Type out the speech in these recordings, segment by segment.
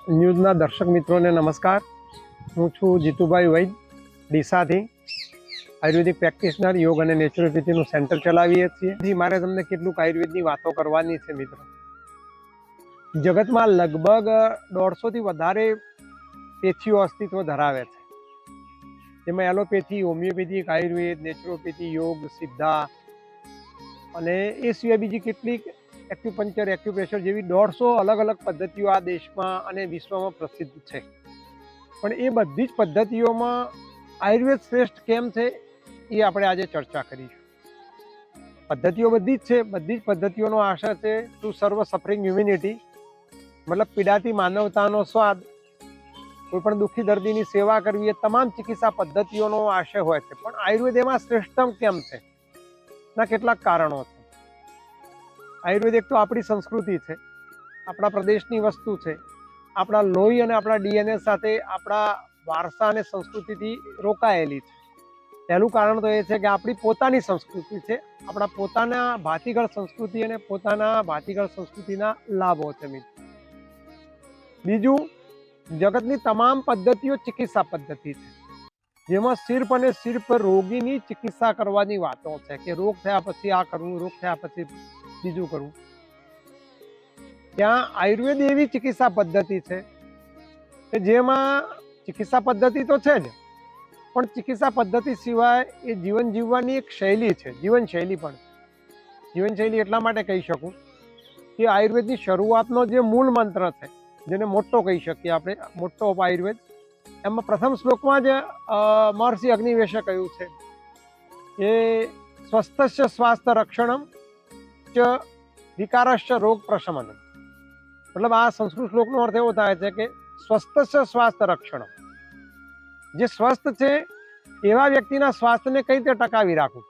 ન્યૂઝના દર્શક મિત્રોને નમસ્કાર. હું છું જીતુભાઈ વૈદ, ડીસાથી. આયુર્વેદિક પ્રેક્ટિશનર, યોગ અને નેચરોપેથીનું સેન્ટર ચલાવીએ છીએ. મારે તમને કેટલુંક આયુર્વેદની વાતો કરવાની છે મિત્રો. જગતમાં લગભગ 150થી વધારે પેથીઓ અસ્તિત્વ ધરાવે છે. જેમાં એલોપેથી, હોમિયોપેથિક, આયુર્વેદ, નેચરોપેથી, યોગ, સિદ્ધા અને એ સિવાય બીજી કેટલીક એક્યુપંક્ચર, એક્યુપ્રેશર જેવી 150 અલગ અલગ પદ્ધતિઓ આ દેશમાં અને વિશ્વમાં પ્રસિદ્ધ છે. પણ એ બધી જ પદ્ધતિઓમાં આયુર્વેદ શ્રેષ્ઠ કેમ છે એ આપણે આજે ચર્ચા કરીશું. પદ્ધતિઓ બધી જ છે, બધી જ પદ્ધતિઓનો આશય છે ટુ સર્વ સફરિંગ હ્યુમેનિટી, મતલબ પીડાતી માનવતાનો સ્વાદ, કોઈ પણ દુઃખી દર્દીની સેવા કરવી, એ તમામ ચિકિત્સા પદ્ધતિઓનો આશય હોય છે. પણ આયુર્વેદ એમાં શ્રેષ્ઠતમ કેમ છે ના કેટલાક કારણો છે. આયુર્વેદ એક તો આપણી સંસ્કૃતિ છે, આપણા પ્રદેશની વસ્તુ છે, આપણા લોહી અને આપણા ડીએનએ સાથે આપણા વારસા અને સંસ્કૃતિથી રોકાયેલી છે. પહેલું કારણ તો એ છે કે આપણી પોતાની સંસ્કૃતિ છે, આપણા પોતાના ભાતીગળ સંસ્કૃતિ અને પોતાના ભાતીગળ સંસ્કૃતિના લાભો છે મિત્રો. બીજું, જગતની તમામ પદ્ધતિઓ ચિકિત્સા પદ્ધતિ છે, જેમાં સિર્ફ અને સિર્ફ રોગીની ચિકિત્સા કરવાની વાતો છે કે રોગ થયા પછી આ કરવું, રોગ થયા પછી બીજું કરવું. ત્યાં આયુર્વેદ એવી ચિકિત્સા પદ્ધતિ છે કે જેમાં ચિકિત્સા પદ્ધતિ તો છે જ, પણ ચિકિત્સા પદ્ધતિ સિવાય એ જીવન જીવવાની એક શૈલી છે, જીવનશૈલી પણ. જીવનશૈલી એટલા માટે કહી શકું કે આયુર્વેદની શરૂઆતનો જે મૂળ મંત્ર છે, જેને મોટો કહી શકીએ આપણે, મોટો ઓફ આયુર્વેદ, એમાં પ્રથમ શ્લોકમાં જ મહર્ષિ અગ્નિવેશે કહ્યું છે કે સ્વસ્થસ્ય સ્વાસ્થ્ય રક્ષણમ ચ વિકારશ્ચ રોગ પ્રશમનમ. મતલબ આ સંસ્કૃત શ્લોકનો અર્થ એવો થાય છે કે સ્વસ્થસ્ય સ્વાસ્થ્ય રક્ષણમ, જે સ્વસ્થ છે એવા વ્યક્તિના સ્વાસ્થ્યને કઈ રીતે ટકાવી રાખવું.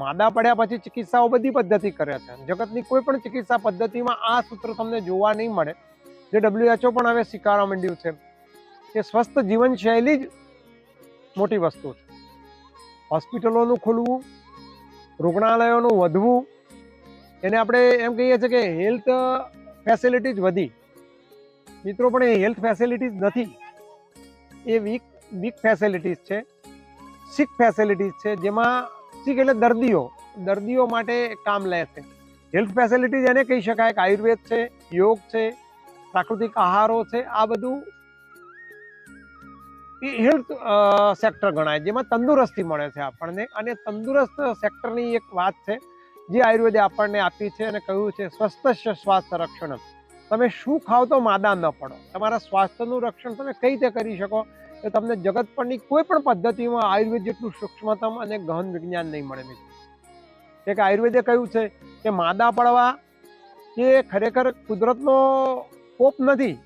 માદા પડ્યા પછી ચિકિત્સાઓ બધી પદ્ધતિ કરે છે. જગતની કોઈ પણ ચિકિત્સા પદ્ધતિમાં આ સૂત્ર તમને જોવા નહીં મળે, જે WHO પણ હવે સ્વીકારવા માંડ્યું છે કે સ્વસ્થ જીવનશૈલી જ મોટી વસ્તુ છે. હોસ્પિટલોનું ખુલવું, રૂગ્ણાલયોનું વધવું, એને આપણે એમ કહીએ છીએ કે હેલ્થ ફેસિલિટીઝ વધી. મિત્રો પણ એ હેલ્થ ફેસિલિટીઝ નથી, એ વીક ફેસિલિટીઝ છે, સિક ફેસિલિટીઝ છે, જેમાં સિક એટલે દર્દીઓ માટે કામ લે છે. હેલ્થ ફેસિલિટીઝ એને કહી શકાય કે આયુર્વેદ છે, યોગ છે, પ્રાકૃતિક આહારો છે, આ બધું એ હેલ્થ સેક્ટર ગણાય, જેમાં તંદુરસ્તી મળે છે આપણને. અને તંદુરસ્ત સેક્ટરની એક વાત છે જે આયુર્વેદે આપણને આપી છે અને કહ્યું છે સ્વસ્થસ્ય સ્વાસ્થ્ય રક્ષણ. તમે શું ખાઓ તો માદા ન પડો. તમારા સ્વાસ્થ્યનું રક્ષણ તમે કઈ રીતે કરી શકો તો તમને જગત પરની કોઈ પણ પદ્ધતિમાં આયુર્વેદ જેટલું સૂક્ષ્મતમ અને ગહન વિજ્ઞાન નહીં મળે મિત્રો. એક આયુર્વેદે કહ્યું છે કે માદા પડવા એ ખરેખર કુદરતનો કોપ નથી,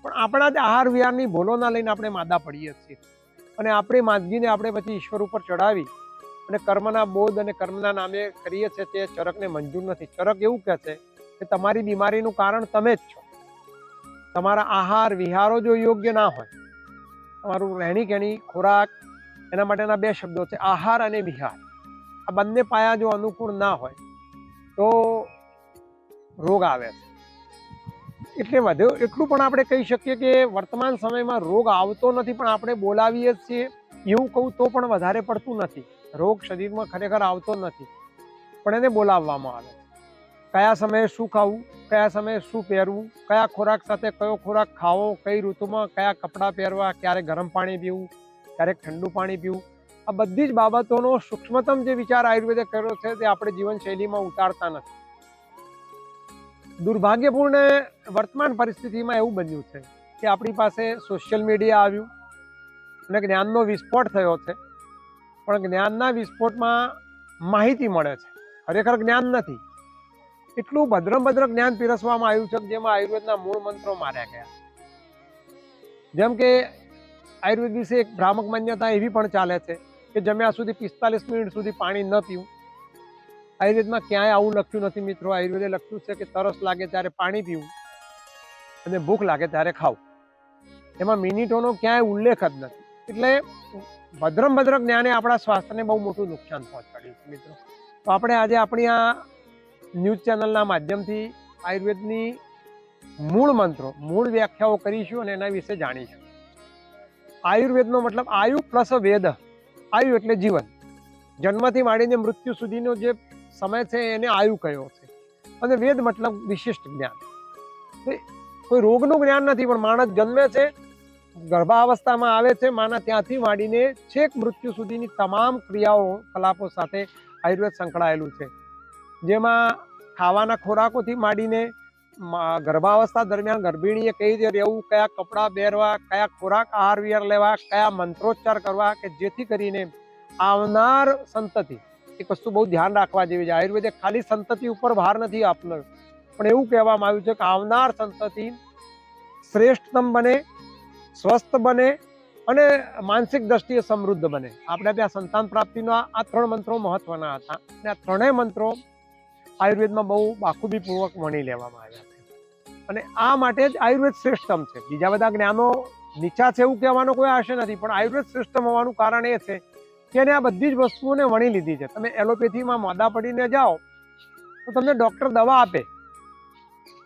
પણ આપણા જ આહાર વિહારની ભૂલોના લઈને આપણે માદા પડીએ છીએ. અને આપણી માંદગીને આપણે પછી ઈશ્વર ઉપર ચડાવી અને કર્મના બોધ અને કર્મના નામે કરીએ છીએ, તે ચરકને મંજૂર નથી. ચરક એવું કહે છે કે તમારી બીમારીનું કારણ તમે જ છો. તમારા આહાર વિહારો જો યોગ્ય ના હોય, તમારું રહેણી કહેણી, ખોરાક, એના માટેના બે શબ્દો છે આહાર અને વિહાર, આ બંને પાયા જો અનુકૂળ ના હોય તો રોગ આવે છે. એટલે વધુ એટલું પણ આપણે કહી શકીએ કે વર્તમાન સમયમાં રોગ આવતો નથી, પણ આપણે બોલાવીએ છીએ એવું કહું તો પણ વધારે પડતું નથી. રોગ શરીરમાં ખરેખર આવતો નથી, પણ એને બોલાવવામાં આવે. કયા સમયે શું ખાવું, કયા સમયે શું પહેરવું, કયા ખોરાક સાથે કયો ખોરાક ખાવો, કઈ ઋતુમાં કયા કપડાં પહેરવા, ક્યારે ગરમ પાણી પીવું, ક્યારેક ઠંડુ પાણી પીવું, આ બધી જ બાબતોનો સૂક્ષ્મતમ જે વિચાર આયુર્વેદે કર્યો છે તે આપણે જીવનશૈલીમાં ઉતારતા નથી. દુર્ભાગ્યપૂર્ણ વર્તમાન પરિસ્થિતિમાં એવું બન્યું છે કે આપણી પાસે સોશિયલ મીડિયા આવ્યું અને જ્ઞાનનો વિસ્ફોટ થયો છે. પણ જ્ઞાનના વિસ્ફોટમાં માહિતી મળે છે, ખરેખર જ્ઞાન નથી. એટલું ભદ્ર જ્ઞાન પીરસવામાં આવ્યું છે જેમાં આયુર્વેદના મૂળ મંત્રો માર્યા ગયા. જેમ કે આયુર્વેદ વિશે એક ભ્રામક માન્યતા એવી પણ ચાલે છે કે જમ્યા સુધી 45 મિનિટ સુધી પાણી ન પીવું. આયુર્વેદમાં ક્યાંય આવું લખ્યું નથી મિત્રો. આયુર્વેદે લખ્યું છે કે તરસ લાગે ત્યારે પાણી પીવું અને ભૂખ લાગે ત્યારે ખાવું. એમાં મિનિટોનો ક્યાંય ઉલ્લેખ જ નથી. એટલે ભદ્ર જ્ઞાને આપણા સ્વાસ્થ્યને બહુ મોટું નુકસાન પહોંચાડ્યું છે મિત્રો. તો આપણે આજે આપણી આ ન્યૂઝ ચેનલના માધ્યમથી આયુર્વેદની મૂળ મંત્રો, મૂળ વ્યાખ્યાઓ કરીશું અને એના વિશે જાણીશું. આયુર્વેદનો મતલબ આયુ પ્લસ વેદ. આયુ એટલે જીવન, જન્મથી માંડીને મૃત્યુ સુધીનો જે સમય છે એને આયુ કહ્યો છે. અને વેદ મતલબ વિશિષ્ટ જ્ઞાન. કોઈ રોગનું જ્ઞાન નથી, પણ માણસ જન્મે છે, ગર્ભાવસ્થામાં આવે છે, માના ત્યાંથી માંડીને છેક મૃત્યુ સુધીની તમામ ક્રિયાઓ કલાપો સાથે આયુર્વેદ સંકળાયેલું છે. જેમાં ખાવાના ખોરાકોથી માંડીને ગર્ભાવસ્થા દરમિયાન ગર્ભિણીએ કઈ રીતે રહેવું, કયા કપડાં પહેરવા, કયા ખોરાક આહાર વિહાર લેવા, કયા મંત્રોચ્ચાર કરવા, કે જેથી કરીને આવનાર સંતતિ, એક વસ્તુ બહુ ધ્યાન રાખવા જેવી છે. આયુર્વેદે ખાલી સંતતિ ઉપર ભાર નથી આપનો, પણ એવું કહેવામાં આવ્યું છે કે આવનાર સંતતિ શ્રેષ્ઠતમ બને, સ્વસ્થ બને અને માનસિક દ્રષ્ટિએ સમૃદ્ધ બને. આપણે ત્યાં સંતાન પ્રાપ્તિના આ 3 મંત્રો મહત્વના હતા અને આ 3 મંત્રો આયુર્વેદમાં બહુ બાખુબીપૂર્વક વણી લેવામાં આવ્યા છે. અને આ માટે જ આયુર્વેદ શ્રેષ્ઠતમ છે. બીજા બધા જ્ઞાનો નીચા છે એવું કહેવાનો કોઈ આશય નથી, પણ આયુર્વેદ શ્રેષ્ઠતમ હોવાનું કારણ એ છે કે એને આ બધી જ વસ્તુઓને વણી લીધી છે. તમે એલોપેથીમાં મોદા પડીને જાઓ તો તમને ડૉક્ટર દવા આપે,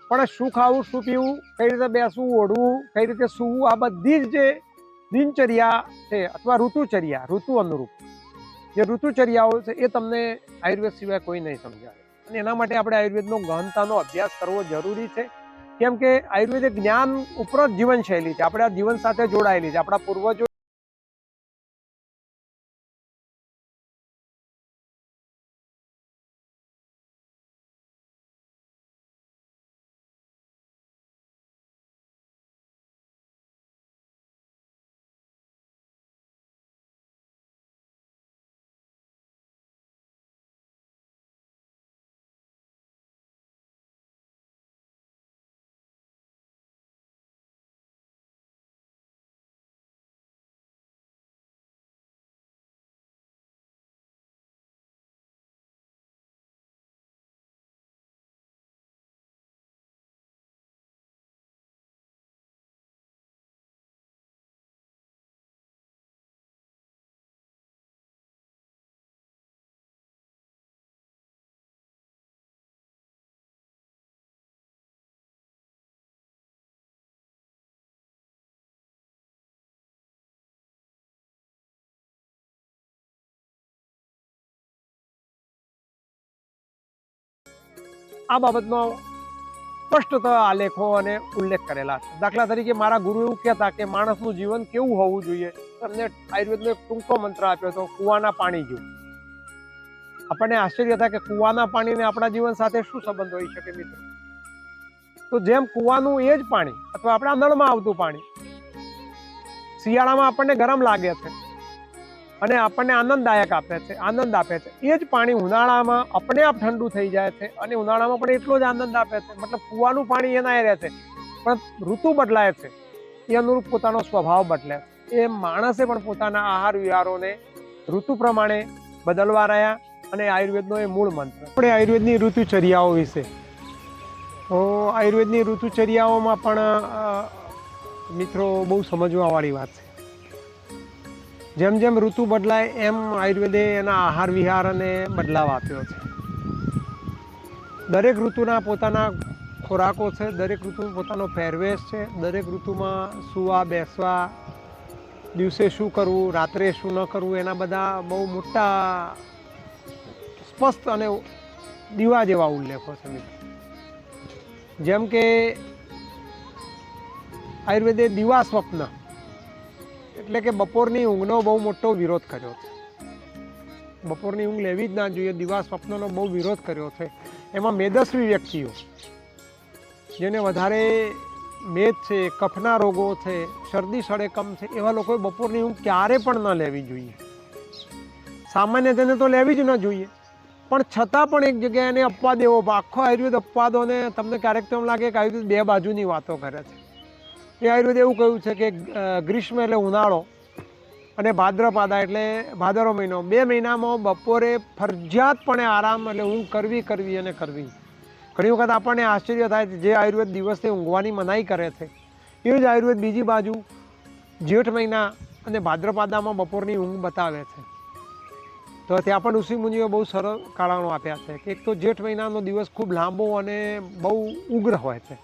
પણ શું ખાવું, શું પીવું, કઈ રીતે બેસવું, ઓઢવું, કઈ રીતે સૂવું, આ બધી જ જે દિનચર્યા છે અથવા ઋતુચર્યા, ઋતુ અનુરૂપ જે ઋતુચર્યાઓ છે એ તમને આયુર્વેદ સિવાય કોઈ નહીં સમજાવે. અને એના માટે આપણે આયુર્વેદનો ગહનતાનો અભ્યાસ કરવો જરૂરી છે. કેમ કે આયુર્વેદ જ્ઞાન ઉપરાંત જીવનશૈલી છે, આપણે આ જીવન સાથે જોડાયેલી છે. આપણા પૂર્વજો આ બાબતનો સ્પષ્ટ આલેખો અને ઉલ્લેખ કરેલા છે. દાખલા તરીકે મારા ગુરુ એવું કહેતા કે માણસનું જીવન કેવું હોવું જોઈએ. તમને આયુર્વેદનો એક ટૂંકો મંત્ર આપ્યો હતો, કુવાના પાણી જેવું. આપણને આશ્ચર્ય થાય કે કુવાના પાણીને આપણા જીવન સાથે શું સંબંધ હોઈ શકે મિત્રો? તો જેમ કુવાનું એ જ પાણી અથવા આપણા નળમાં આવતું પાણી શિયાળામાં આપણને ગરમ લાગે છે અને આપણને આનંદદાયક આપે છે, આનંદ આપે છે, એ જ પાણી ઉનાળામાં આપણે આપ ઠંડુ થઈ જાય છે અને ઉનાળામાં પણ એટલો જ આનંદ આપે છે. મતલબ કુવાનું પાણી એના રહે છે, પણ ઋતુ બદલાય છે એ અનુરૂપ પોતાનો સ્વભાવ બદલે છે. એ માણસે પણ પોતાના આહાર વિહારોને ઋતુ પ્રમાણે બદલવા રહ્યા અને આયુર્વેદનો એ મૂળ મંત્ર. આપણે આયુર્વેદની ઋતુચર્યાઓ વિશે, તો આયુર્વેદની ઋતુચર્યાઓમાં પણ મિત્રો બહુ સમજવાવાળી વાત છે. જેમ જેમ ઋતુ બદલાય એમ આયુર્વેદે એના આહાર વિહારને બદલાવ આપ્યો છે. દરેક ઋતુના પોતાના ખોરાકો છે, દરેક ઋતુનો પોતાનો પહેરવેશ છે, દરેક ઋતુમાં સૂવા બેસવા, દિવસે શું કરવું, રાત્રે શું ન કરવું, એના બધા બહુ મોટા સ્પષ્ટ અને દીવા જેવા ઉલ્લેખો છે મિત્રો. જેમ કે આયુર્વેદે દિવા સ્વપ્ન એટલે કે બપોરની ઊંઘનો બહુ મોટો વિરોધ કર્યો છે. બપોરની ઊંઘ લેવી જ ના જોઈએ, દિવા સ્વપ્નનો બહુ વિરોધ કર્યો છે. એમાં મેદસ્વી વ્યક્તિઓ, જેને વધારે મેદ છે, કફના રોગો છે, શરદી સળેકમ છે, એવા લોકોએ બપોરની ઊંઘ ક્યારે પણ ન લેવી જોઈએ. સામાન્ય તેને તો લેવી જ ન જોઈએ, પણ છતાં પણ એક જગ્યાએ એને અપવાદ એવો, આખો આયુર્વેદ અપવાદોને તમને ક્યારેક તો એમ લાગે કે આયુર્વેદ બે બાજુની વાતો કરે છે. એ આયુર્વેદ એવું કહ્યું છે કે ગ્રીષ્મ એટલે ઉનાળો અને ભાદ્રપાદા એટલે ભાદરવો મહિનો, 2 મહિનામાં બપોરે ફરજિયાતપણે આરામ એટલે ઊંઘ કરવી અને કરવી. ઘણી વખત આપણને આશ્ચર્ય થાય છે, જે આયુર્વેદ દિવસે ઊંઘવાની મનાઈ કરે છે એ જ આયુર્વેદ બીજી બાજુ જેઠ મહિના અને ભાદ્રપાદામાં બપોરની ઊંઘ બતાવે છે. તો ત્યાં પણ ઋષિમુનિઓ બહુ સરળ કારણો આપ્યા છે કે એક તો જેઠ મહિનાનો દિવસ ખૂબ લાંબો અને બહુ ઉગ્ર હોય છે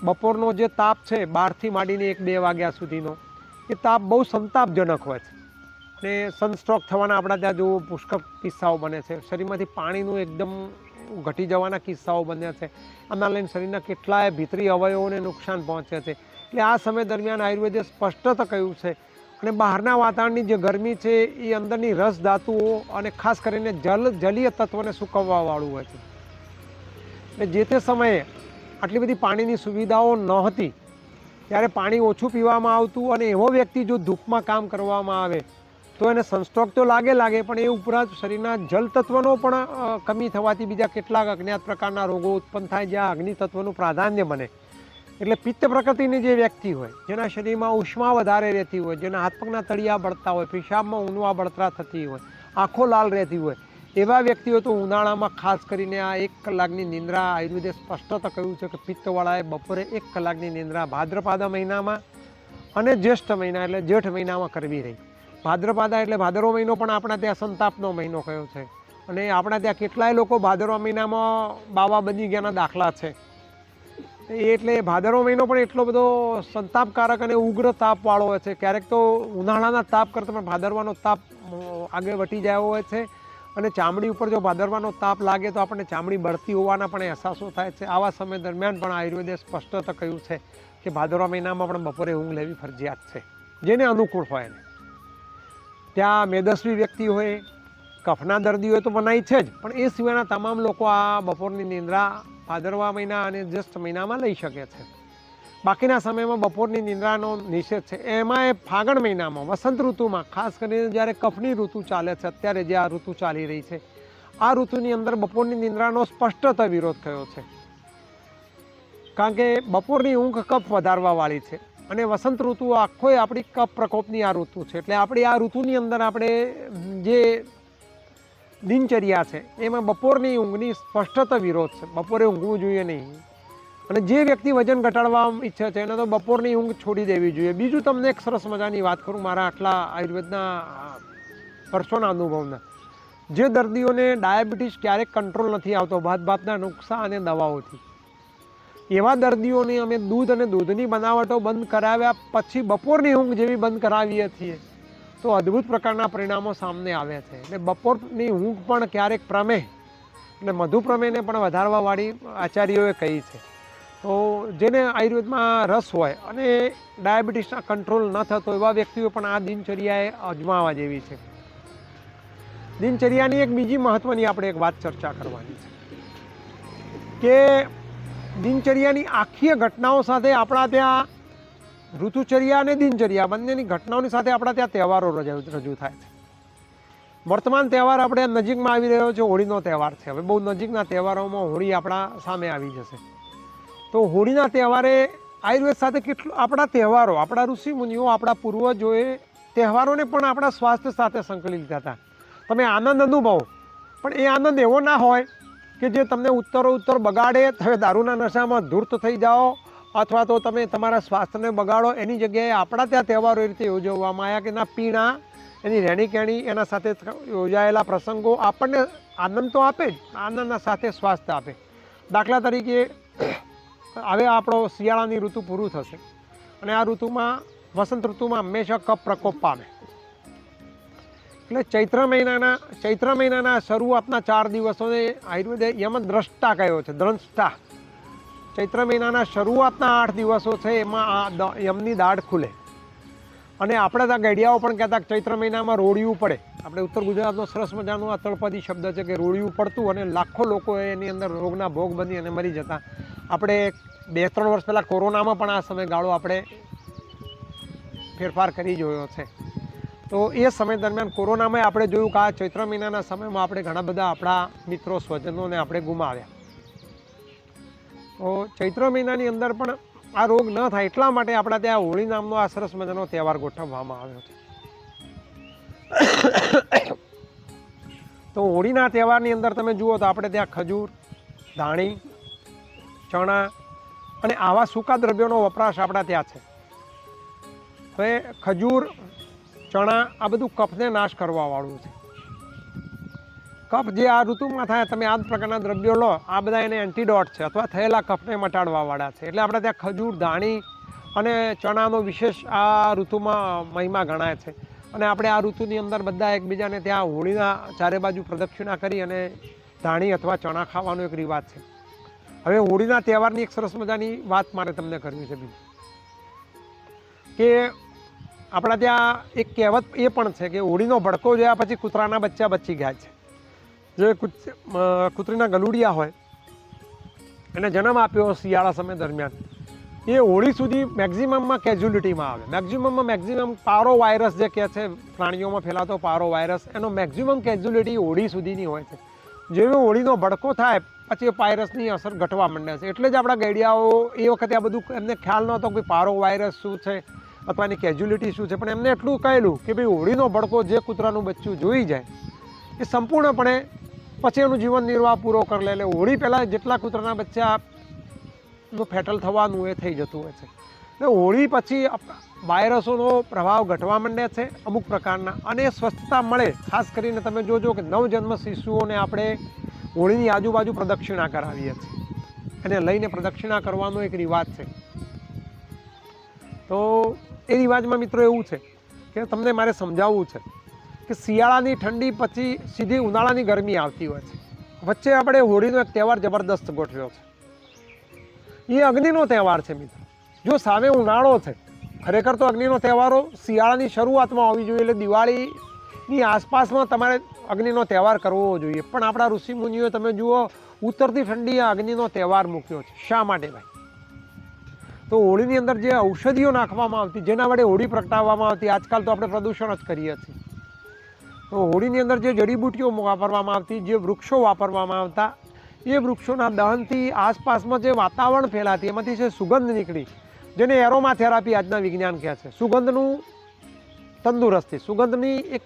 બપોરનો જે તાપ છે 12થી માંડીને 1-2 વાગ્યા સુધીનો એ તાપ બહુ સંતાપજનક હોય છે અને સનસ્ટ્રોક થવાના આપણા ત્યાં જો પુષ્કળ કિસ્સાઓ બને છે, શરીરમાંથી પાણીનું એકદમ ઘટી જવાના કિસ્સાઓ બન્યા છે, આના લઈને શરીરના કેટલાય ભીતરી અવયવોને નુકસાન પહોંચે છે. એટલે આ સમય દરમિયાન આયુર્વેદે સ્પષ્ટ કહ્યું છે અને બહારના વાતાવરણની જે ગરમી છે એ અંદરની રસ ધાતુઓ અને ખાસ કરીને જલીય તત્વોને સૂકવવાવાળું હોય છે. એટલે જે તે સમયે આટલી બધી પાણીની સુવિધાઓ નહોતી ત્યારે પાણી ઓછું પીવામાં આવતું અને એવો વ્યક્તિ જો ધૂપમાં કામ કરવામાં આવે તો એને સનસ્ટ્રોક તો લાગે પણ એ ઉપરાંત શરીરના જલ તત્વનો પણ કમી થવાથી બીજા કેટલાક અજ્ઞાત પ્રકારના રોગો ઉત્પન્ન થાય જ્યાં અગ્નિ તત્વનું પ્રાધાન્ય બને. એટલે પિત્ત પ્રકૃતિની જે વ્યક્તિ હોય, જેના શરીરમાં ઉષ્મા વધારે રહેતી હોય, જેના હાથ પગના તળિયા બળતા હોય, પેશાબમાં ઊનવા બળતરા થતી હોય, આંખો લાલ રહેતી હોય, એવા વ્યક્તિઓ તો ઉનાળામાં ખાસ કરીને આ 1 કલાકની નિંદ્રા આયુર્વેદે સ્પષ્ટતા કહ્યું છે કે પિત્તવાળાએ બપોરે 1 કલાકની નિંદ્રા ભાદ્રપાદા મહિનામાં અને જ્યેષ્ઠ મહિના એટલે જેઠ મહિનામાં કરવી રહી. ભાદ્રપાદા એટલે ભાદરવો મહિનો પણ આપણા ત્યાં સંતાપનો મહિનો કયો છે અને આપણા ત્યાં કેટલાય લોકો ભાદરવા મહિનામાં બાવા બની ગયાના દાખલા છે. એટલે ભાદરવો મહિનો પણ એટલો બધો સંતાપકારક અને ઉગ્ર તાપવાળો હોય છે. ક્યારેક તો ઉનાળાના તાપ કરતાં પણ ભાદરવાનો તાપ આગળ વટી જાય હોય છે અને ચામડી ઉપર જો ભાદરવાનો તાપ લાગે તો આપણને ચામડી બળતી હોવાના પણ અહેસાસો થાય છે. આવા સમય દરમિયાન પણ આયુર્વેદે સ્પષ્ટતા કહ્યું છે કે ભાદરવા મહિનામાં પણ બપોરે ઊંઘ લેવી ફરજિયાત છે, જેને અનુકૂળ હોય એને. ત્યાં મેદસ્વી વ્યક્તિ હોય, કફના દર્દી હોય તો મનાઈ છે જ, પણ એ સિવાયના તમામ લોકો આ બપોરની નિંદ્રા ભાદરવા મહિના અને જ્યેષ્ઠ મહિનામાં લઈ શકે છે. બાકીના સમયમાં બપોરની નિંદ્રાનો નિષેધ છે. એમાં એ ફાગણ મહિનામાં વસંત ઋતુમાં ખાસ કરીને જ્યારે કફની ઋતુ ચાલે છે, અત્યારે જે આ ઋતુ ચાલી રહી છે, આ ઋતુની અંદર બપોરની નિંદ્રાનો સ્પષ્ટતા વિરોધ થયો છે. કારણ કે બપોરની ઊંઘ કફ વધારવાવાળી છે અને વસંત ઋતુ આખો આપણી કફ પ્રકોપની આ ઋતુ છે. એટલે આપણી આ ઋતુની અંદર આપણે જે દિનચર્યા છે એમાં બપોરની ઊંઘની સ્પષ્ટતા વિરોધ છે. બપોરે ઊંઘવું જોઈએ નહીં અને જે વ્યક્તિ વજન ઘટાડવા ઈચ્છે છે એને તો બપોરની ઊંઘ છોડી દેવી જોઈએ. બીજું તમને એક સરસ મજાની વાત કરું મારા આટલા આયુર્વેદના વર્ષોના અનુભવના. જે દર્દીઓને ડાયાબિટીસ ક્યારેક કંટ્રોલ નથી આવતો ભાતના નુસ્ખા અને દવાઓથી, એવા દર્દીઓને અમે દૂધ અને દૂધની બનાવટો બંધ કરાવ્યા પછી બપોરની ઊંઘ જેવી બંધ કરાવીએ છીએ તો અદ્ભુત પ્રકારના પરિણામો સામે આવે છે. એટલે બપોરની ઊંઘ પણ ક્યારેક પ્રમેહ એટલે મધુપ્રમેહને પણ વધારવાવાળી આચાર્યોએ કહી છે. તો જેને આયુર્વેદમાં રસ હોય અને ડાયાબિટીસના કંટ્રોલ ન થતો એવા વ્યક્તિઓ પણ આ દિનચર્યાએ અજમાવવા જેવી છે. દિનચર્યાની એક બીજી મહત્ત્વની આપણે એક વાત ચર્ચા કરવાની છે કે દિનચર્યાની આખી ઘટનાઓ સાથે આપણા ત્યાં ઋતુચર્યા અને દિનચર્યા બંનેની ઘટનાઓની સાથે આપણા ત્યાં તહેવારો રજૂ થાય છે. વર્તમાન તહેવાર આપણે નજીકમાં આવી રહ્યો છે, હોળીનો તહેવાર છે. હવે બહુ નજીકના તહેવારોમાં હોળી આપણા સામે આવી જશે. તો હોળીના તહેવારે આયુર્વેદ સાથે કેટલું આપણા તહેવારો, આપણા ઋષિ મુનિઓ, આપણા પૂર્વજોએ તહેવારોને પણ આપણા સ્વાસ્થ્ય સાથે સંકલિત લીધા હતા. તમે આનંદ અનુભવો પણ એ આનંદ એવો ના હોય કે જે તમને ઉત્તર બગાડે, તમે દારૂના નશામાં ધૂર્ત થઈ જાઓ અથવા તો તમે તમારા સ્વાસ્થ્યને બગાડો. એની જગ્યાએ આપણા ત્યાં તહેવારો એ રીતે યોજવામાં આવ્યા કે ના પીણા, એની રહેણીકહેણી, એના સાથે યોજાયેલા પ્રસંગો આપણને આનંદ તો આપે જ, આનંદના સાથે સ્વાસ્થ્ય આપે. દાખલા તરીકે હવે આપણો શિયાળાની ઋતુ પૂરું થશે અને આ ઋતુમાં વસંત ઋતુમાં હંમેશા કફ પ્રકોપ પામે. એટલે ચૈત્ર મહિનાના શરૂઆતના 4 દિવસોને આયુર્વેદે યમ દ્રષ્ટા કહ્યો છે. દ્રષ્ટા ચૈત્ર મહિનાના શરૂઆતના 8 દિવસો છે એમાં યમની દાઢ ખુલે અને આપણે ત્યાં ગઢિયાઓ પણ કહેતા ચૈત્ર મહિનામાં રોડિયું પડે. આપણે ઉત્તર ગુજરાતનો સરસ મજાનો આ તળપદી શબ્દ છે કે રોડિયું પડતું અને લાખો લોકો એની અંદર રોગના ભોગ બની અને મરી જતા. આપણે 2-3 વર્ષ પહેલાં કોરોનામાં પણ આ સમયગાળો આપણે ફેરફાર કરી જોયો છે. તો એ સમય દરમિયાન કોરોનામાં આપણે જોયું કે આ ચૈત્ર મહિનાના સમયમાં આપણે ઘણા બધા આપણા મિત્રો સ્વજનોને આપણે ગુમાવ્યા. તો ચૈત્ર મહિનાની અંદર પણ આ રોગ ન થાય એટલા માટે આપણા ત્યાં હોળી નામનો આ સરસ મજાનો તહેવાર ગોઠવવામાં આવ્યો છે. તો હોળીના તહેવારની અંદર તમે જુઓ તો આપણે ત્યાં ખજૂર, ધાણી, ચણા અને આવા સૂકા દ્રવ્યોનો વપરાશ આપણા ત્યાં છે. હવે ખજૂર, ચણા આ બધું કફને નાશ કરવાવાળું છે. કફ જે આ ઋતુમાં થાય, તમે આ જ પ્રકારના દ્રવ્યો લો, આ બધા એને એન્ટીડોટ છે અથવા થયેલા કફને મટાડવાવાળા છે. એટલે આપણે ત્યાં ખજૂર, ધાણી અને ચણાનો વિશેષ આ ઋતુમાં મહિમા ગણાય છે. અને આપણે આ ઋતુની અંદર બધા એકબીજાને ત્યાં હોળીના ચારે બાજુ પ્રદક્ષિણા કરી અને ધાણી અથવા ચણા ખાવાનો એક રિવાજ છે. હવે હોળીના તહેવારની એક સરસ મજાની વાત મારે તમને કરવી છે બીજી, કે આપણા ત્યાં એક કહેવત એ પણ છે કે હોળીનો ભડકો જોયા પછી કૂતરાના બચ્ચા બચી ગયા છે. જે કૂતરીના ગલુડિયા હોય એને જન્મ આપ્યો શિયાળા સમય દરમિયાન, એ હોળી સુધી મેક્ઝિમમમાં કેઝ્યુલિટીમાં આવે. મેક્ઝિમમ પારો વાયરસ જે કહે છે પ્રાણીઓમાં ફેલાતો પારો વાયરસ, એનો મેક્ઝિમમ કેઝ્યુલિટી હોળી સુધીની હોય છે. જેવો હોળીનો ભડકો થાય પછી એ વાયરસની અસર ઘટવા માંડે છે. એટલે જ આપણા ગેડિયાઓ એ વખતે આ બધું એમને ખ્યાલ નહોતો કે પારો વાયરસ શું છે અથવા એની કેઝ્યુલિટી શું છે, પણ એમને એટલું કહેલું કે ભાઈ હોળીનો ભડકો જે કૂતરાનું બચ્ચું જોઈ જાય એ સંપૂર્ણપણે પછી એનું જીવન નિર્વાહ પૂરો કરી લે. એટલે હોળી પહેલાં જેટલા કૂતરાના બચ્ચાનું ફેટલ થવાનું એ થઈ જતું હોય છે. એટલે હોળી પછી વાયરસોનો પ્રભાવ ઘટવા માંડે છે અમુક પ્રકારના, અને સ્વસ્થતા મળે. ખાસ કરીને તમે જોજો કે નવજન્મ શિશુઓને આપણે હોળીની આજુબાજુ પ્રદક્ષિણા કરાવીએ છીએ, એને લઈને પ્રદક્ષિણા કરવાનો એક રિવાજ છે. તો એ રિવાજમાં મિત્રો એવું છે કે તમને મારે સમજાવવું છે કે શિયાળાની ઠંડી પછી સીધી ઉનાળાની ગરમી આવતી હોય છે. વચ્ચે આપણે હોળીનો એક તહેવાર જબરદસ્ત ગોઠવ્યો છે. એ અગ્નિનો તહેવાર છે મિત્રો. જો સામે ઉનાળો છે, ખરેખર તો અગ્નિનો તહેવારો શિયાળાની શરૂઆતમાં આવવી જોઈએ, એટલે દિવાળીની આસપાસમાં તમારે અગ્નિનો તહેવાર કરવો જોઈએ. પણ આપણા ઋષિમુનિઓએ તમે જુઓ ઉત્તરથી ઠંડીએ અગ્નિનો તહેવાર મૂક્યો છે. શા માટે ભાઈ? તો હોળીની અંદર જે ઔષધિઓ નાખવામાં આવતી, જેના વડે હોળી પ્રગટાવવામાં આવતી, આજકાલ તો આપણે પ્રદૂષણ જ કરીએ છીએ. તો હોળીની અંદર જે જડીબુટીઓ વાપરવામાં આવતી, જે વૃક્ષો વાપરવામાં આવતા, એ વૃક્ષોના દહનથી આસપાસમાં જે વાતાવરણ ફેલાતી એમાંથી જે સુગંધ નીકળી, જેને એરોમા થેરાપી આજના વિજ્ઞાન કહે છે. સુગંધનું તંદુરસ્તી, સુગંધની એક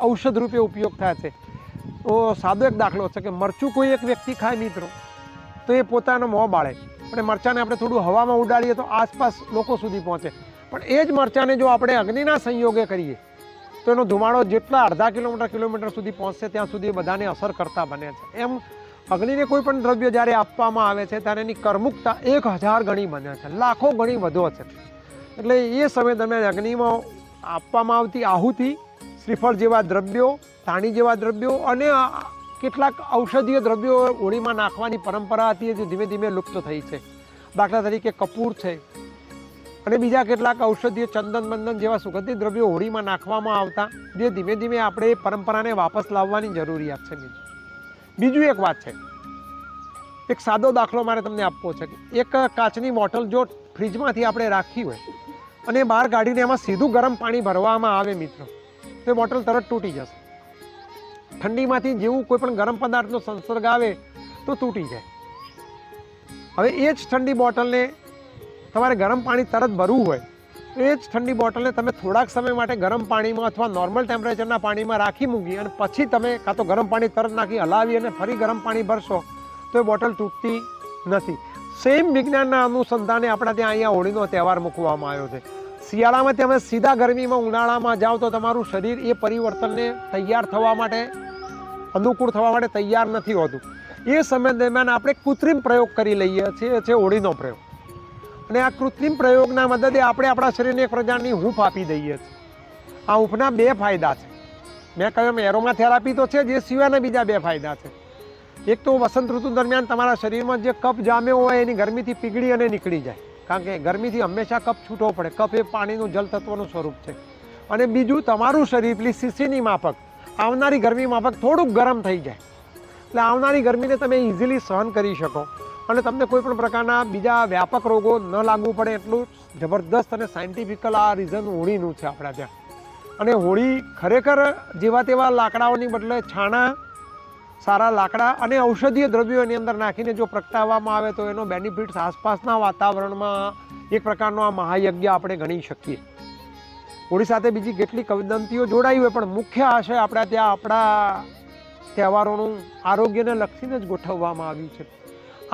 ઔષધ રૂપે ઉપયોગ થાય છે. તો સાદો એક દાખલો છે કે મરચું કોઈ એક વ્યક્તિ ખાય મિત્રો તો એ પોતાનો મોં બાળે, પણ મરચાંને આપણે થોડું હવામાં ઉડાડીએ તો આસપાસ લોકો સુધી પહોંચે. પણ એ જ મરચાંને જો આપણે અગ્નિના સંયોગે કરીએ તો એનો ધુમાડો જેટલા અડધા કિલોમીટર સુધી પહોંચશે ત્યાં સુધી બધાને અસર કરતા બને છે. એમ અગ્નિને કોઈ પણ દ્રવ્ય જ્યારે આપવામાં આવે છે ત્યારે એની કર્મુકતા 1000 ગણી બને છે, લાખો ગણી વધો છે. એટલે એ સમય દરમિયાન અગ્નિમાં આપવામાં આવતી આહુતિ, શ્રીફળ જેવા દ્રવ્યો, ધાણી જેવા દ્રવ્યો અને કેટલાક ઔષધીય દ્રવ્યો હોળીમાં નાખવાની પરંપરા હતી જે ધીમે ધીમે લુપ્ત થઈ છે. દાખલા તરીકે કપૂર છે અને બીજા કેટલાક ઔષધીય ચંદન બંદન જેવા સુગંધિત દ્રવ્યો હોળીમાં નાખવામાં આવતા, જે ધીમે ધીમે આપણે એ પરંપરાને વાપસ લાવવાની જરૂરિયાત છે. બીજું એક વાત છે, એક સાદો દાખલો મારે તમને આપવો છે કે એક કાચની બોટલ જો ફ્રીજમાંથી આપણે રાખી હોય અને બહાર કાઢીને એમાં સીધું ગરમ પાણી ભરવામાં આવે મિત્રો, તો એ બોટલ તરત તૂટી જશે. ઠંડીમાંથી જેવું કોઈ પણ ગરમ પદાર્થનો સંસર્ગ આવે તો તૂટી જાય. હવે એ જ ઠંડી બોટલને તમારે ગરમ પાણી તરત ભરવું હોય તો એ જ ઠંડી બોટલને તમે થોડાક સમય માટે ગરમ પાણીમાં અથવા નોર્મલ ટેમ્પરેચરના પાણીમાં રાખી મૂકી અને પછી તમે કાં તો ગરમ પાણી તરત નાખી હલાવી અને ફરી ગરમ પાણી ભરશો તો એ બોટલ તૂટતી નથી. સેમ વિજ્ઞાનના અનુસંધાને આપણા ત્યાં અહીંયા હોળીનો તહેવાર મૂકવામાં આવ્યો છે. શિયાળામાં તમે સીધા ગરમીમાં ઉનાળામાં જાઓ તો તમારું શરીર એ પરિવર્તનને તૈયાર થવા માટે, અનુકૂળ થવા માટે તૈયાર નથી હોતું. એ સમય દરમિયાન આપણે કૃત્રિમ પ્રયોગ કરી લઈએ છીએ, એ છે હોળીનો પ્રયોગ. અને આ કૃત્રિમ પ્રયોગના મદદે આપણે આપણા શરીરને એક પ્રકારની હૂંફ આપી દઈએ છીએ. આ હૂંફના 2 ફાયદા છે. મેં કહ્યું એરોમા થેરાપી તો છે, જે સિવાયના બીજા 2 ફાયદા છે. એક તો વસંત ઋતુ દરમિયાન તમારા શરીરમાં જે કફ જામ્યો હોય એની ગરમીથી પીગળી અને નીકળી જાય, કારણ કે ગરમીથી હંમેશા કફ છૂટવો પડે. કફ એ પાણીનું જલ તત્વનું સ્વરૂપ છે. અને બીજું, તમારું શરીર પેલી સીસીની માફક આવનારી ગરમી માફક થોડુંક ગરમ થઈ જાય, એટલે આવનારી ગરમીને તમે ઇઝીલી સહન કરી શકો અને તમને કોઈ પણ પ્રકારના બીજા વ્યાપક રોગો ન લાગવું પડે. એટલું જબરદસ્ત અને સાયન્ટિફિકલ આ રીઝન હોળીનું છે આપણા ત્યાં. અને હોળી ખરેખર જેવા તેવા લાકડાઓની બદલે છાણા, સારા લાકડા અને ઔષધીય દ્રવ્યો એની અંદર નાખીને જો પ્રગટાવવામાં આવે તો એનો બેનિફિટ્સ આસપાસના વાતાવરણમાં એક પ્રકારનો આ મહાયજ્ઞ આપણે ગણી શકીએ. હોળી સાથે બીજી કેટલી કિંવદંતીઓ જોડાઈ હોય, પણ મુખ્ય આશય આપણા ત્યાં આપણા તહેવારોનું આરોગ્યને લક્ષીને જ ગોઠવવામાં આવ્યું છે.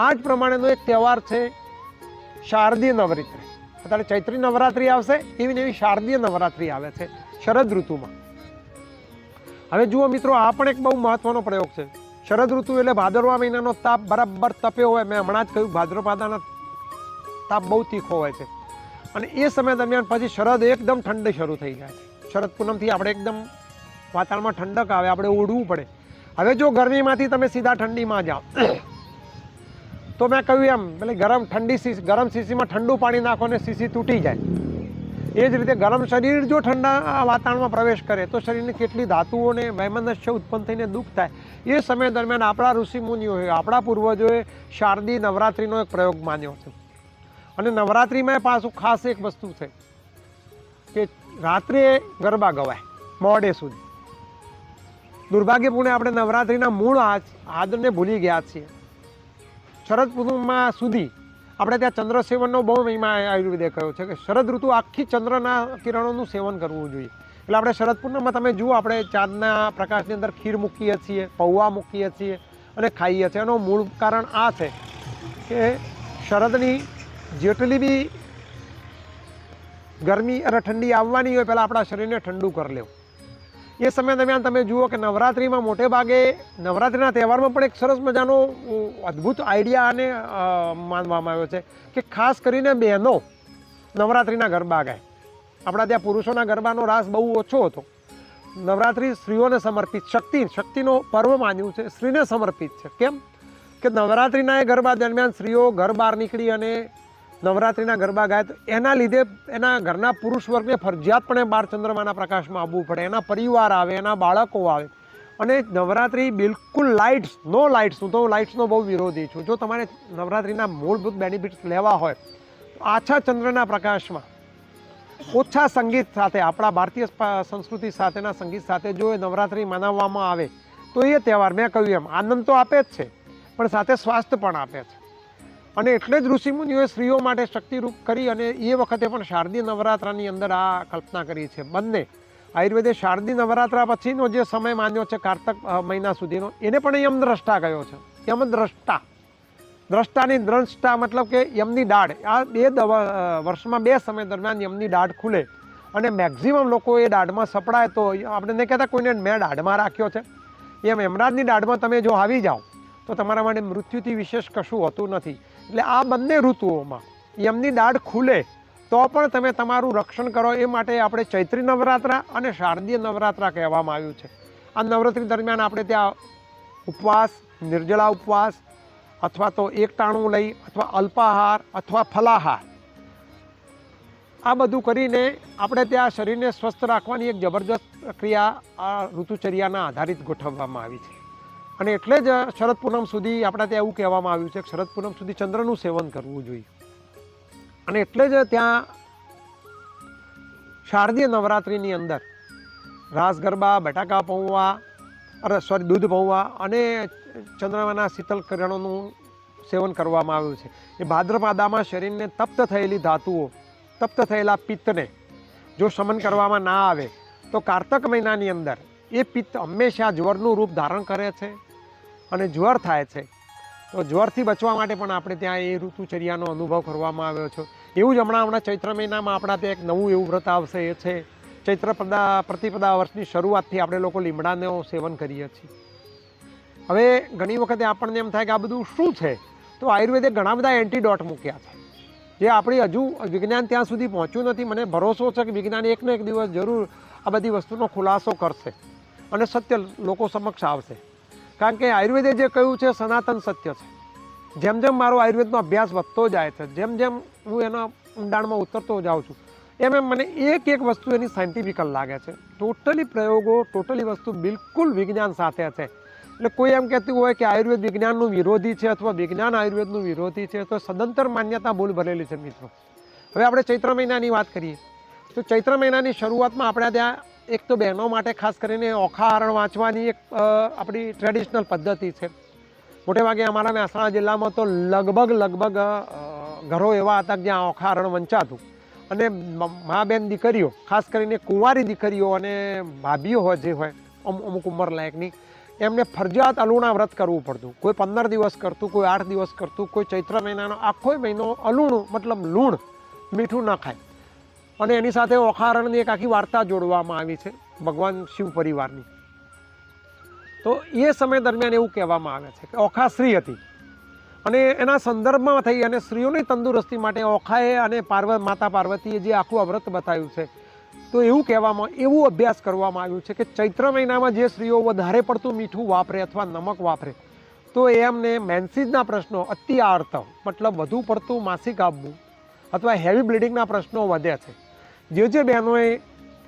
આ જ પ્રમાણેનો એક તહેવાર છે શારદીય નવરાત્રિ. અત્યારે ચૈત્રી નવરાત્રિ આવશે, એવી ને એવી શારદીય નવરાત્રિ આવે છે શરદ ઋતુમાં. હવે જુઓ મિત્રો, આ પણ એક બહુ મહત્વનો પ્રયોગ છે. શરદ ઋતુ એટલે ભાદરવા મહિનાનો તાપ બરાબર તપ્યો હોય. મેં હમણાં જ કહ્યું ભાદરવાદાનો તાપ બહુ તીખો હોય છે અને એ સમય દરમિયાન પછી શરદ એકદમ ઠંડી શરૂ થઈ જાય છે. શરદ પૂનમથી આપણે એકદમ વાતાવરણમાં ઠંડક આવે, આપણે ઓઢવું પડે. હવે જો ગરમીમાંથી તમે સીધા ઠંડીમાં જાઓ તો મેં કહ્યું એમ એટલે ગરમ શીશીમાં ઠંડુ પાણી નાખો ને શીશી તૂટી જાય. એ જ રીતે ગરમ શરીર જો ઠંડા વાતાવરણમાં પ્રવેશ કરે તો શરીરની કેટલી ધાતુઓને વૈમનસ્ય ઉત્પન્ન થઈને દુઃખ થાય. એ સમય દરમિયાન આપણા ઋષિમુનિઓએ, આપણા પૂર્વજોએ શારદીય નવરાત્રિનો એક પ્રયોગ માન્યો છે. અને નવરાત્રિમાં પાછું ખાસ એક વસ્તુ છે કે રાત્રે ગરબા ગવાય મોડે સુધી. દુર્ભાગ્યપૂર્ણ આપણે નવરાત્રિના મૂળ આદરને ભૂલી ગયા છીએ. શરદ પૂનમમાં સુધી આપણે ત્યાં ચંદ્ર સેવનનો બહુ મહિમા આયુર્વેદે કહ્યો છે કે શરદ ઋતુ આખી ચંદ્રના કિરણોનું સેવન કરવું જોઈએ. એટલે આપણે શરદ પૂનમમાં તમે જુઓ, આપણે ચાંદના પ્રકાશની અંદર ખીર મૂકીએ છીએ, પૌવા મૂકીએ છીએ અને ખાઈએ છીએ. એનું મૂળ કારણ આ છે કે શરદની જેટલી બી ગરમી અને ઠંડી આવવાની હોય પહેલાં આપણા શરીરને ઠંડુ કરી લેવું. એ સમય દરમિયાન તમે જુઓ કે નવરાત્રિમાં મોટે ભાગે નવરાત્રિના તહેવારમાં પણ એક સરસ મજાનો અદ્ભુત આઈડિયા અને માનવામાં આવ્યો છે કે ખાસ કરીને બહેનો નવરાત્રિના ગરબા ગાય. આપણા ત્યાં પુરુષોના ગરબાનો રાસ બહુ ઓછો હતો. નવરાત્રિ સ્ત્રીઓને સમર્પિત, શક્તિનો પર્વ માન્યું છે, સ્ત્રીને સમર્પિત છે. કેમ કે નવરાત્રિના એ ગરબા દરમિયાન સ્ત્રીઓ ઘર બહાર નીકળી અને નવરાત્રિના ગરબા ગાય તો એના લીધે એના ઘરના પુરુષ વર્ગને ફરજિયાતપણે બાર ચંદ્રમાના પ્રકાશમાં આવવું પડે. એના પરિવાર આવે, એના બાળકો આવે. અને નવરાત્રિ બિલકુલ નો લાઇટ્સ, હું તો લાઇટ્સનો બહુ વિરોધી છું. જો તમારે નવરાત્રિના મૂળભૂત બેનિફિટ્સ લેવા હોય તો આછા ચંદ્રના પ્રકાશમાં ઓછા સંગીત સાથે, આપણા ભારતીય સંસ્કૃતિ સાથેના સંગીત સાથે જો એ નવરાત્રિ મનાવવામાં આવે તો એ તહેવાર મેં કહ્યું એમ આનંદ તો આપે જ છે પણ સાથે સ્વાસ્થ્ય પણ આપે છે. અને એટલે જ ઋષિમુનિઓએ સ્ત્રીઓ માટે શક્તિરૂપ કરી અને એ વખતે પણ શારદીય નવરાત્રાની અંદર આ કલ્પના કરી છે. બંને આયુર્વેદે શારદીય નવરાત્રા પછીનો જે સમય માન્યો છે કારતક મહિના સુધીનો, એને પણ યમદ્રષ્ટા કહ્યો છે. યમદ્રષ્ટા, દ્રષ્ટાની દ્રષ્ટા મતલબ કે યમની દાઢ. આ વર્ષમાં 2 સમય દરમિયાન યમની દાઢ ખુલે અને મેક્ઝિમમ લોકો એ દાઢમાં સપડાય. તો આપણે નહીં કહેતા કોઈને મેં દાઢમાં રાખ્યો છે, એમ યમરાજની દાઢમાં તમે જો આવી જાઓ તો તમારા માટે મૃત્યુથી વિશેષ કશું હોતું નથી. એટલે આ બંને ઋતુઓમાં યમની દાઢ ખુલે તો પણ તમે તમારું રક્ષણ કરો એ માટે આપણે ચૈત્રી નવરાત્રા અને શારદીય નવરાત્રા કહેવામાં આવ્યું છે. આ નવરાત્રિ દરમિયાન આપણે ત્યાં ઉપવાસ, નિર્જળા ઉપવાસ અથવા તો એક ટાણું લઈ અથવા અલ્પાહાર અથવા ફલાહાર, આ બધું કરીને આપણે ત્યાં શરીરને સ્વસ્થ રાખવાની એક જબરજસ્ત ક્રિયા આ ઋતુચર્યાના આધારિત ગોઠવવામાં આવી છે. અને એટલે જ શરદ પૂનમ સુધી આપણે ત્યાં એવું કહેવામાં આવ્યું છે કે શરદ પૂનમ સુધી ચંદ્રનું સેવન કરવું જોઈએ. અને એટલે જ ત્યાં શારદીય નવરાત્રિની અંદર રાસ ગરબા, બટાકા પૌવા, દૂધ પૌવા અને ચંદ્રમાના શીતલ કિરણોનું સેવન કરવામાં આવ્યું છે. એ ભાદ્રપાદામાં શરીરને તપ્ત થયેલી ધાતુઓ, તપ્ત થયેલા પિત્તને જો શમન કરવામાં ના આવે તો કારતક મહિનાની અંદર એ પિત્ત હંમેશા જ્વરનું રૂપ ધારણ કરે છે અને જ્વર થાય છે. તો જ્વરથી બચવા માટે પણ આપણે ત્યાં એ ઋતુચર્યાનો અનુભવ કરવામાં આવ્યો છે. એવું જ હમણાં ચૈત્ર મહિનામાં આપણા ત્યાં એક નવું એવું વ્રત આવશે, એ છે ચૈત્ર પ્રતિપદા વર્ષની શરૂઆતથી આપણે લોકો લીમડાનું સેવન કરીએ છીએ. હવે ઘણી વખતે આપણને એમ થાય કે આ બધું શું છે, તો આયુર્વેદે ઘણા બધા એન્ટીડોટ મૂક્યા છે જે આપણી હજુ વિજ્ઞાન ત્યાં સુધી પહોંચ્યું નથી. મને ભરોસો છે કે વિજ્ઞાન એકનો એક દિવસ જરૂર આ બધી વસ્તુનો ખુલાસો કરશે અને સત્ય લોકો સમક્ષ આવશે. કારણ કે આયુર્વેદે જે કહ્યું છે સનાતન સત્ય છે. જેમ જેમ મારો આયુર્વેદનો અભ્યાસ વધતો જાય છે, જેમ જેમ હું એના ઊંડાણમાં ઉતરતો જાઉં છું, એમ મને એક વસ્તુ એની સાયન્ટિફિકલ લાગે છે. ટોટલી પ્રયોગો, ટોટલી વસ્તુ બિલકુલ વિજ્ઞાન સાથે છે. એટલે કોઈ એમ કહેતું હોય કે આયુર્વેદ વિજ્ઞાનનું વિરોધી છે અથવા વિજ્ઞાન આયુર્વેદનું વિરોધી છે તો સદંતર માન્યતા ભૂલ ભરેલી છે મિત્રો. હવે આપણે ચૈત્ર મહિનાની વાત કરીએ તો ચૈત્ર મહિનાની શરૂઆતમાં આપણે ત્યાં એક તો બહેનો માટે ખાસ કરીને ઓખાહરણ વાંચવાની એક આપણી ટ્રેડિશનલ પદ્ધતિ છે. મોટે ભાગે અમારા મહેસાણા જિલ્લામાં તો લગભગ ઘરો એવા હતા જ્યાં ઓખાહરણ વંચાતું. અને મા બેન દીકરીઓ, ખાસ કરીને કુંવારી દીકરીઓ અને ભાભીઓ હોય જે હોય અમુક ઉંમર લાયકની, એમને ફરજિયાત અલુણા વ્રત કરવું પડતું. કોઈ 15 દિવસ કરતું, કોઈ 8 દિવસ કરતું, કોઈ ચૈત્ર મહિનાનો આખો મહિનો અલુણું મતલબ લૂણ, મીઠું ન ખાય. અને એની સાથે ઓખાહરણની એક આખી વાર્તા જોડવામાં આવી છે ભગવાન શિવ પરિવારની. તો એ સમય દરમિયાન એવું કહેવામાં આવે છે કે ઓખા સ્ત્રી હતી અને એના સંદર્ભમાં થઈ અને સ્ત્રીઓની તંદુરસ્તી માટે ઓખાએ અને માતા પાર્વતીએ જે આખું આ વ્રત બતાવ્યું છે, તો એવું કહેવામાં, એવું અભ્યાસ કરવામાં આવ્યું છે કે ચૈત્ર મહિનામાં જે સ્ત્રીઓ વધારે પડતું મીઠું વાપરે અથવા નમક વાપરે તો એમને મેન્સીસના પ્રશ્નો, અતિ આર્તવ મતલબ વધુ પડતું માસિક આવવું અથવા હેવી બ્લીડિંગના પ્રશ્નો વધે છે. જે બહેનોએ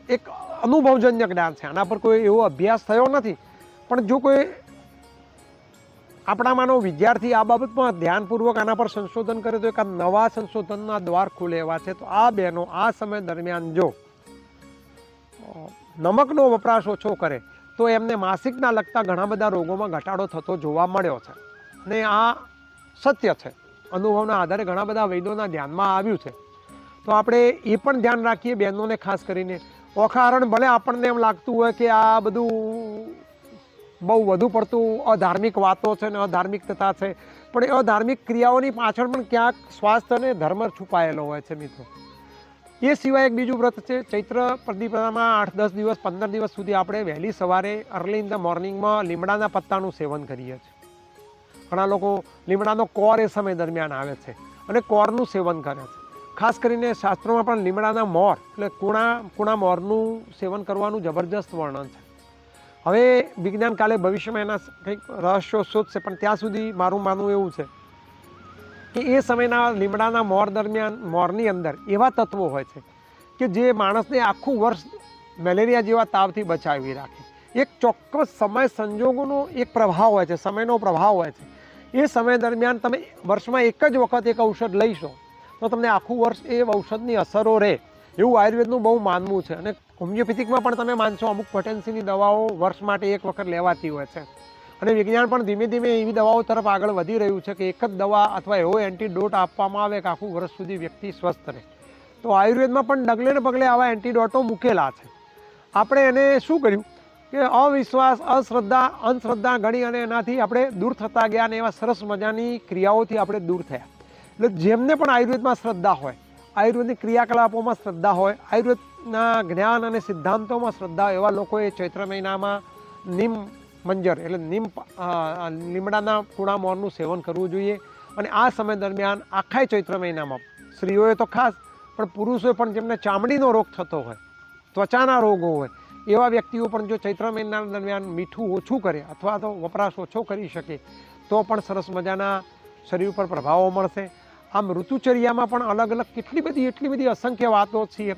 એક અનુભવજન્ય જ્ઞાન છે, આના પર કોઈ એવો અભ્યાસ થયો નથી, પણ જો કોઈ આપણામાંનો વિદ્યાર્થી આ બાબતમાં ધ્યાનપૂર્વક આના પર સંશોધન કરે તો એક નવા સંશોધનના દ્વાર ખુલે એવા છે. તો આ બહેનો આ સમય દરમિયાન જો નમકનો વપરાશ ઓછો કરે તો એમને માસિકના લગતા ઘણા બધા રોગોમાં ઘટાડો થતો જોવા મળ્યો છે. અને આ સત્ય છે, અનુભવના આધારે ઘણા બધા વૈદ્યોના ધ્યાનમાં આવ્યું છે. તો આપણે એ પણ ધ્યાન રાખીએ બહેનોને, ખાસ કરીને ઓખારણ ભલે આપણને એમ લાગતું હોય કે આ બધું બહુ વધુ પડતું અધાર્મિક વાતો છે ને અધાર્મિકતા છે, પણ એ અધાર્મિક ક્રિયાઓની પાછળ પણ ક્યાંક સ્વાસ્થ્ય અને ધર્મ છુપાયેલો હોય છે મિત્રો. એ સિવાય એક બીજું વ્રત છે ચૈત્ર પ્રદીપમાં 8-10 દિવસ 15 દિવસ સુધી આપણે વહેલી સવારે અર્લી ઇન ધ મોર્નિંગમાં લીમડાના પત્તાનું સેવન કરીએ છીએ. ઘણા લોકો લીમડાનો કોર એ સમય દરમિયાન આવે છે અને કોરનું સેવન કરે છે. ખાસ કરીને શાસ્ત્રોમાં પણ લીમડાના મોર એટલે કુણા મોરનું સેવન કરવાનું જબરજસ્ત વર્ણન છે. હવે વિજ્ઞાન કાલે ભવિષ્યમાં એના કંઈક રહસ્યો શોધશે, પણ ત્યાં સુધી મારું માનવું એવું છે કે એ સમયના લીમડાના મોર દરમિયાન મોરની અંદર એવા તત્વો હોય છે કે જે માણસને આખું વર્ષ મેલેરિયા જેવા તાવથી બચાવી રાખે. એક ચોક્કસ સમય સંજોગોનો એક પ્રભાવ હોય છે, સમયનો પ્રભાવ હોય છે. એ સમય દરમિયાન તમે વર્ષમાં એક જ વખત એક ઔષધ લઈશો તો તમને આખું વર્ષ એ ઔષધની અસરો રહે, એવું આયુર્વેદનું બહુ માનવું છે. અને હોમિયોપેથિકમાં પણ તમે માનશો અમુક પોટેન્સીની દવાઓ વર્ષ માટે એક વખત લેવાતી હોય છે. અને વિજ્ઞાન પણ ધીમે ધીમે એવી દવાઓ તરફ આગળ વધી રહ્યું છે કે એક જ દવા અથવા એવો એન્ટીડોટ આપવામાં આવે કે આખું વર્ષ સુધી વ્યક્તિ સ્વસ્થ રહે. તો આયુર્વેદમાં પણ ડગલે ને પગલે આવા એન્ટીડોટો મૂકેલા છે. આપણે એને શું કર્યું કે અવિશ્વાસ, અશ્રદ્ધા, અંધશ્રદ્ધા ગણી અને એનાથી આપણે દૂર થતા ગયા અને એવા સરસ મજાની ક્રિયાઓથી આપણે દૂર થયા. એટલે જેમને પણ આયુર્વેદમાં શ્રદ્ધા હોય, આયુર્વેદની ક્રિયાકલાપોમાં શ્રદ્ધા હોય, આયુર્વેદના જ્ઞાન અને સિદ્ધાંતોમાં શ્રદ્ધા હોય, એવા લોકોએ ચૈત્ર મહિનામાં નીમ મંજર એટલે લીમડાના કુણા મોરનું સેવન કરવું જોઈએ. અને આ સમય દરમિયાન આખા ચૈત્ર મહિનામાં સ્ત્રીઓએ તો ખાસ, પણ પુરુષોએ પણ જેમને ચામડીનો રોગ થતો હોય, ત્વચાના રોગો હોય, એવા વ્યક્તિઓ પણ જો ચૈત્ર મહિના દરમિયાન મીઠું ઓછું કરે અથવા તો વપરાશ ઓછો કરી શકે તો પણ સરસ મજાના શરીર પર પ્રભાવો મળશે. આમ ઋતુચર્યામાં પણ અલગ અલગ એટલી બધી અસંખ્ય વાતો છે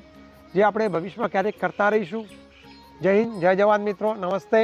જે આપણે ભવિષ્યમાં ક્યારેક કરતા રહીશું. જય હિન્દ, જય જવાન મિત્રો, નમસ્તે.